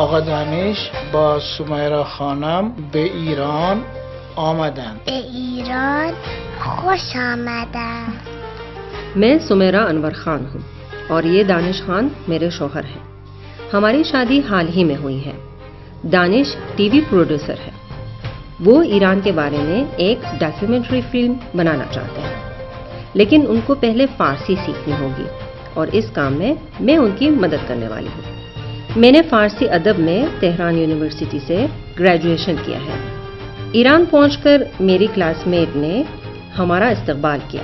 آقا دانش با سمیرا خانم به ایران آمدند. به ایران خوش آمدم. मैं सुमेरा अनवर खान हूँ और ये दानिश खान मेरे शौहर हैं। हमारी शादी हाल ही में हुई है। दानिश टीवी प्रोड्यूसर है। वो ईरान के बारे में एक डॉक्यूमेंट्री फिल्म बनाना चाहते हैं, लेकिन उनको पहले फारसी सीखनी होगी और इस काम में मैं उनकी मदद करने वाली हूँ। मैंने फारसी अदब में तेहरान यूनिवर्सिटी से ग्रेजुएशन किया है। ईरान पहुंचकर मेरी क्लासमेट ने हमारा इस्तकबाल किया।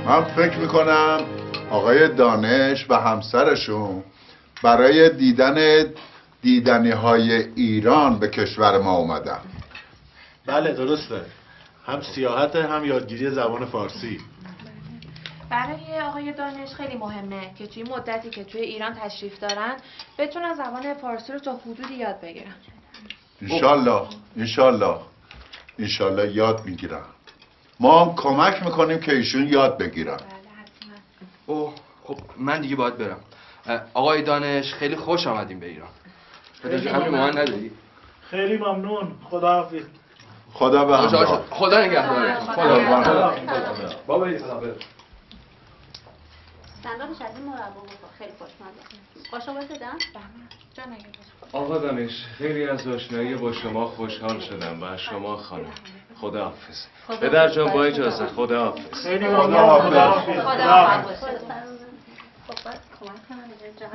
من فکر میکنم آقای دانش و همسرشون برای دیدنی های ایران به کشور ما اومدن. بله درسته، هم سیاحت هم یادگیری زبان فارسی. برای آقای دانش خیلی مهمه که توی مدتی که توی ایران تشریف دارن بتونن زبان فارسی رو تا حدودی یاد بگیرن. انشالله یاد میگیرن. ما هم کمک میکنیم که ایشون یاد بگیرن. اوه خب من دیگه باید برم. آقای دانش خیلی خوش آمدیم به ایران. همین موان نداری؟ خیلی ممنون. خداحافظ. خدا به همراه. خدا نگهدارتون. خدا. بابا صندوقش از این مربا بخور، خیلی خوشمزه. قاشق بدم؟ جا نگه. آقا دانش خیلی از آشنایی با شما خوشحال شدم و شما خانم. خداحافظ. پدر جان با اجازه خداحافظ. خیلی ممنون. خداحافظ.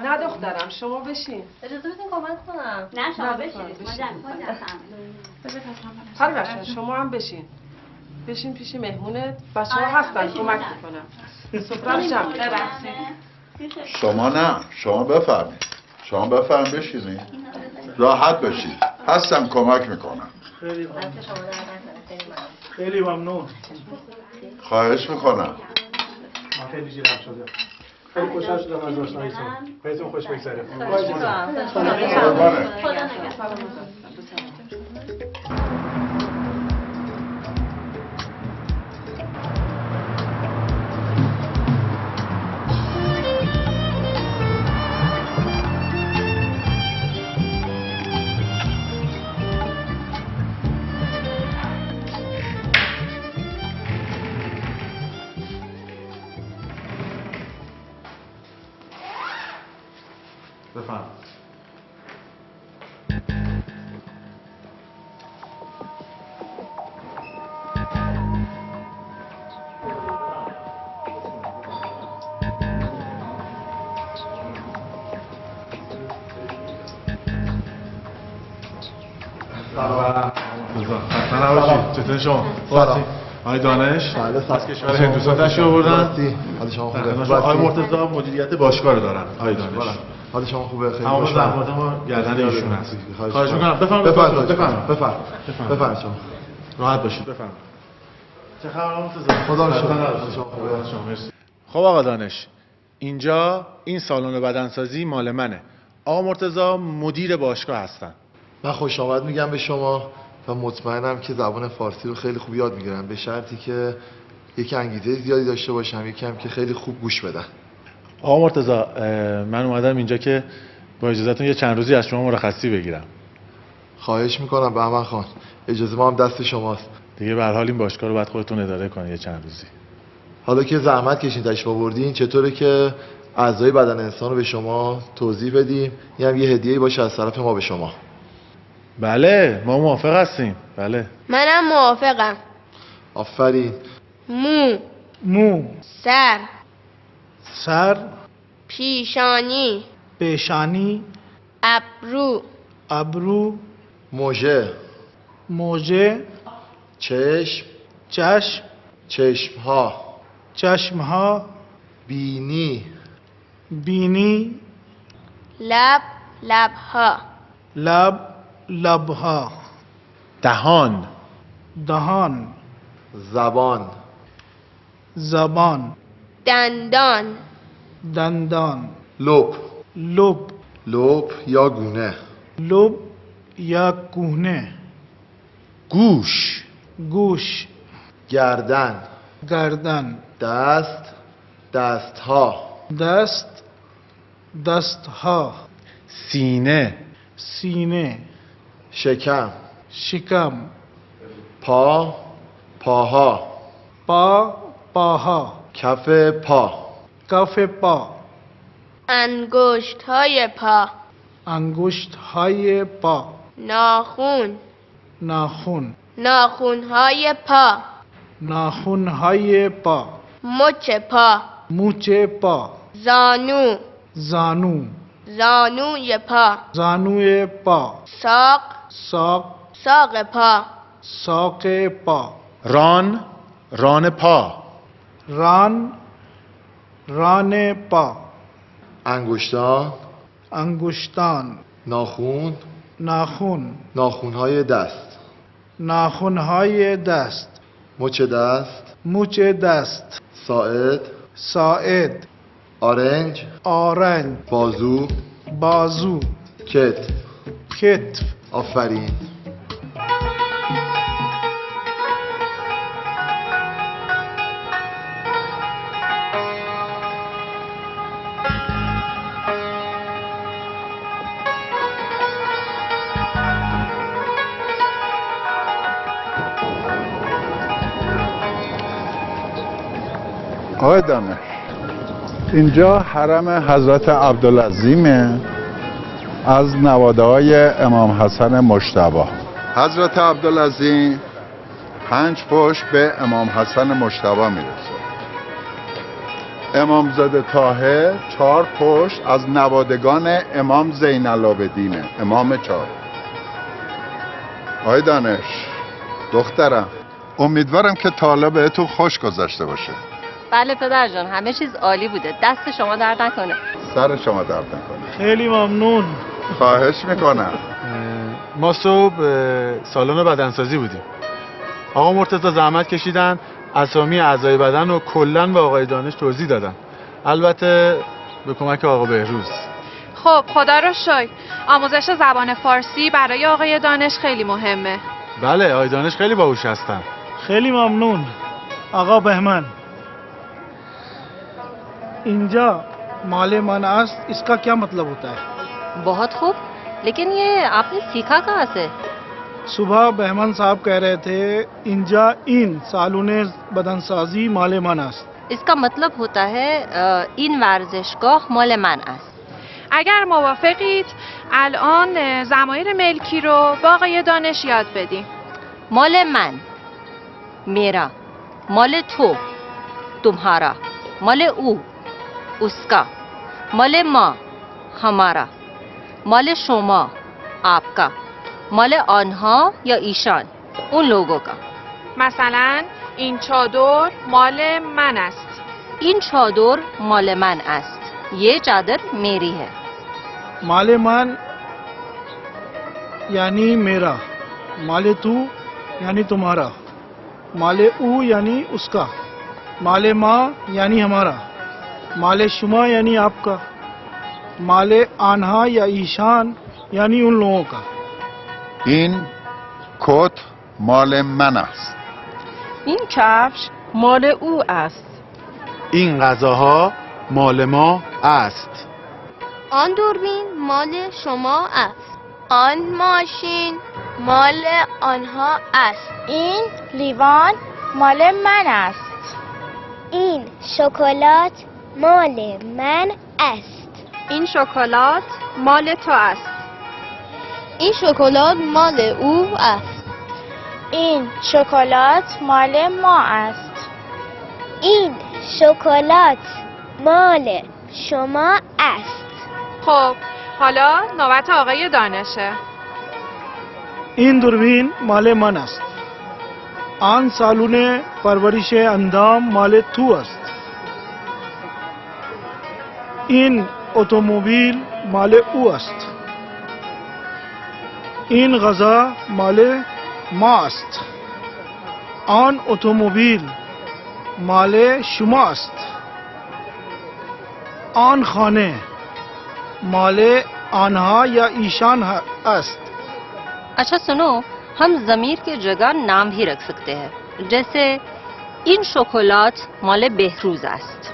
نه دخترم شما بشین. اجازه بدین کمک کنم. نه شما بشینید. ما جمع هر بچه شما هم بشین. بشین پیش مهمونه، بچه ها هستن کمک میکنم. سفره جمع میکنم. شما نه، شما بفرمایید بشینید. راحت بشید. هستم کمک میکنم. خیلی ممنون. خواهش میکنم. خیلی جیرم شده. خیلی خوشحال شدم از آشناییتون. بهتون خوش بگذره. خدا نگهدار. بفهم. چطور شما؟ آقای دانش از کشور هندوستان تشریف آوردن. حال شما خوبه؟ آقای مرتضی مدیریت باشگاه رو دارن. آقای دانش حال شما خوبه؟ خیلی خوشحالم. زحمات ما گردن ایشون هست. خواهش می‌کنم بفرمایید شما. راحت باشید. بفرمایید. چه خبر مرتضی؟ خدا رو شکر. خب آقا دانش، اینجا این سالن بدنسازی مال منه. آقا مرتضی مدیر باشگاه هستن. من خوش آمد میگم به شما و مطمئنم که زبان فارسی رو خیلی خوب یاد میگیرم، به شرطی که یکی انگیزه زیادی داشته باشم، یکی هم که خیلی خوب گوش بدن. آقا مرتضی من اومدم اینجا که با اجازهتون یه چند روزی از شما مرخصی بگیرم. خواهش میکنم بهمن خان، اجازه ما هم دست شماست. دیگه به هر حال این باشگاه رو باید خودتون اداره کنید یه چند روزی. حالا که زحمت کشین تشریف آوردین، چطوره که اعضای بدن انسان رو به شما توضیح بدیم؟ این هم یه هدیه‌ای باشه از طرف ما به شما. بله ما موافق هستیم. بله منم موافقم. آفرین. مو سر پیشانی ابرو موژه چشمها بینی لب لبها لب لبها دهان دهان زبان زبان دندان دندان لب لب لب یا گونه لب یا کهنه گوش گوش گردن گردن دست دستها دست دستها سینه سینه شکم شکم پا پاها پا پاها کف پا کف پا انگشت های پا انگشت های پا ناخون ناخون ناخون های پا ناخون های پا مچ پا مچ پا زانو زانو زانوی پا زانوی پا ساق ساق ساق پا ساق پا ران ران پا ران ران پا انگشتان انگشتان ناخون ناخون ناخونهای دست ناخون های دست مچ دست مچ دست ساعد ساعد آرنج آرنج بازو بازو کتف کتف آفرین آقای دانش اینجا حرم حضرت عبدالعظیمه از نواده های امام حسن مجتبی. حضرت عبدالعظیم 5 پشت به امام حسن مجتبی میرسه. امامزاده طاهر 4 پشت از نوادگان امام زین العابدینه، امام 4. آقای دانش دخترم امیدوارم که تا حالا بهتون خوش گذشته باشه. بله پدر جان، همه چیز عالی بوده. دست شما درد نکنه. سر شما درد نکنه. خیلی ممنون. خواهش میکنم. ما صبح سالن بدنسازی بودیم. آقا مرتضی زحمت کشیدن اسامی اعضای بدن رو کلاً به آقای دانش توضیح دادن. البته به کمک آقا بهروز. خب خدا رو شکر آموزش زبان فارسی برای آقای دانش خیلی مهمه. بله آقای دانش خیلی باهوش هستن. خیلی ممنون آقا بهمن. اینجا مال من است، इसका क्या मतलब होता है? बहुत खूब, लेकिन ये आपने सीखा कहाँ से? सुबह बहमन साहब कह रहे थे इंजा इन सालून बदनसाजी माल من است. इसका मतलब होता है این ورزشگاه مال من است. اگر موافقید الان ضمایر ملکی رو با آقای دانش یاد بدیم. مال من، मेरा, مال تو, तुम्हारा, مال او, उसका, مال ما, हमारा, مال شما, आपका, مال آنها یا ایشان, اون लोगों का. مثلا این چادر مال من است. این چادر مال من است. ये चादर मेरी है. माले मान यानी मेरा, माले तू यानी तुम्हारा, माले ऊ यानी उसका, माले माँ यानी हमारा, माले शुमा यानी आपका, माले आन्हा या ईशान यानी उन लोगों का. این کت مال من است. این کفش مال او است. این غذاها مال ما است. آن دوربین مال شما است. آن ماشین مال آنها است. این لیوان مال من است. این شکلات مال من است. این شکلات مال تو است. این شکلات مال او است. این شکلات مال ما است. این شکلات مال شما است. خب حالا نوبت آقای دانشه. این دوربین مال من است. آن سالون پرورش اندام مال تو است. این اتومبیل مال او است. این غذا مال ما است. آن اتومبیل مال شما است. آن خانه مال آنها یا ایشان است. अच्छा सुनो, हम ज़मीर के जगह नाम भी रख सकते हैं. जैसे این شکلات مال بهروز است.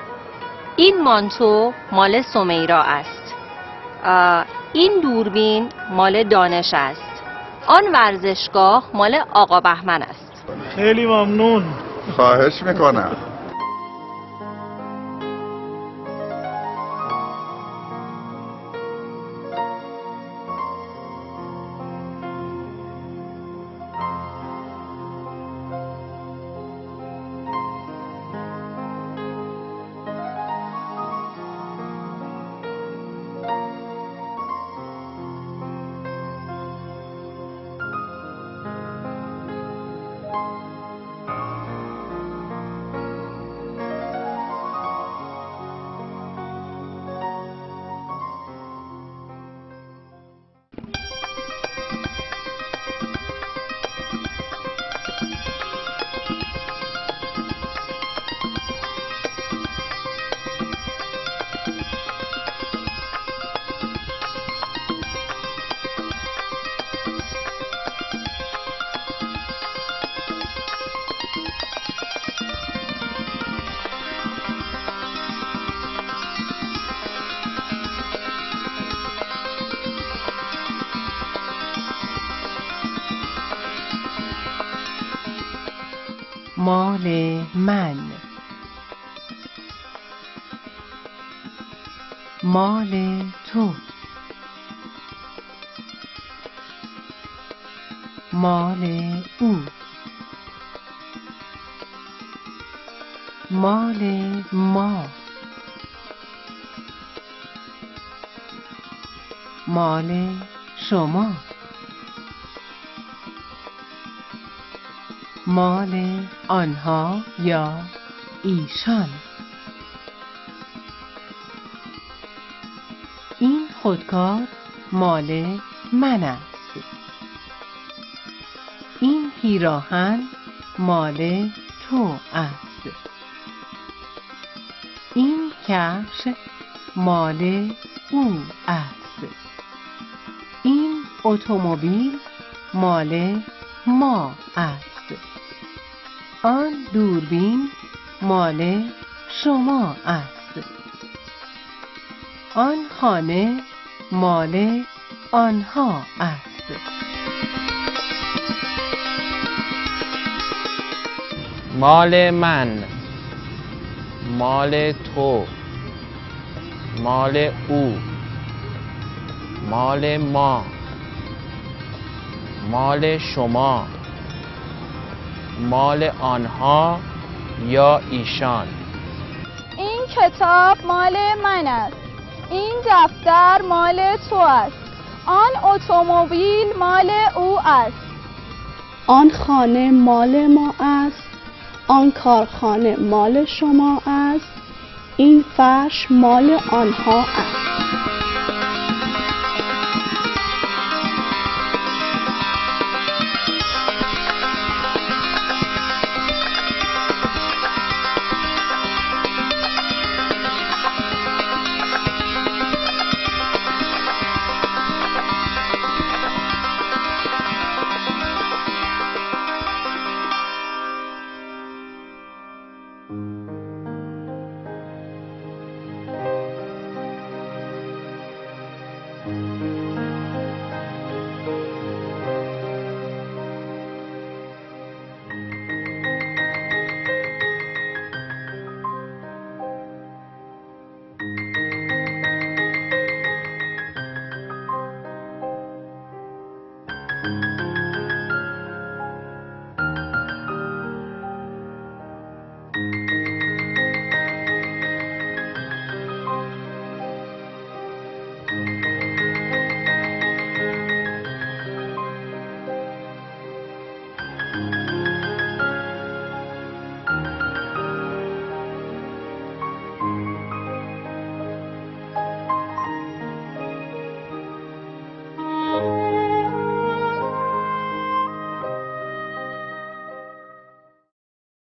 این مانتو مال سمیرا است. این دوربین مال دانش است. آن ورزشگاه مال آقا بهمن است. خیلی ممنون. خواهش میکنم. مال من، مال تو، مال او، مال ما، مال شما، مال آنها یا ایشان. این خودکار مال من است. این پیراهن مال تو است. این کفش مال او است. این اتومبیل مال ما است. آن دوربین مال شما است. آن خانه مال آنها است. مال من، مال تو، مال او، مال ما، مال شما، مال آنها یا ایشان. این کتاب مال من است. این دفتر مال تو است. آن اتومبیل مال او است. آن خانه مال ما است. آن کارخانه مال شما است. این فرش مال آنها است.